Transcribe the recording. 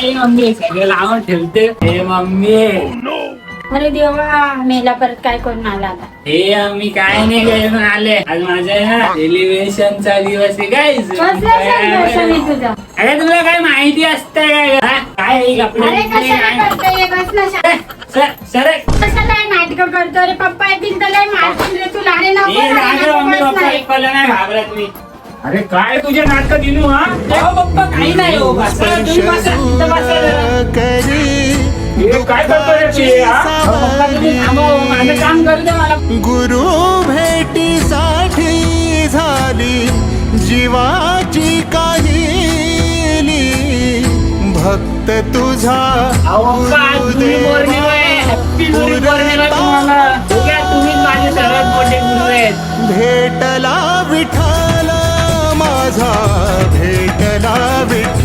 काय मम्मी सगळं लावून ठेवते हे मम्मी. अरे देवा, मेला परत काय करून आला आता. हे आम्ही काय नाही करून आले. आज माझा आहे ना सेलिब्रेशनचा दिवस आहे गाईज. कसला celebration आहे तुझं? अरे तुला काय माहिती असतं काय? हा? काय हे कपडे अरे कशाला करतोय? बस ना सरक. कशाला नाटक करतो रे? पप्पा येतील तर लय मारतील रे तुला. अरे नको हे ना, राजा नको मम्मी बस पप्पा नाही. ऐकलं नाही घाबरत मी. अरे काय तुझे नाटक दिनू हा? तेव्हा पप्पा काही नाही हो. बसा, तुम्ही बसा, इथं बसा जरा. हे काय करतो रे ते, हा? पप्पा तुम्ही थांबा हो, माझं काम करू दे मला. गुरु भेटीसाठी झाली जीवाची काहिली, भक्त तुझा अहो पप्पा, आज गुरुपौर्णिमा आहे. हॅपी गुरुपौर्णिमा तुम्हाला. बघा, तुम्हीच माझे सर्वात मोठे गुरु आहेत. भेटला विठ्ठल माझा, भेटला विठ्ठल.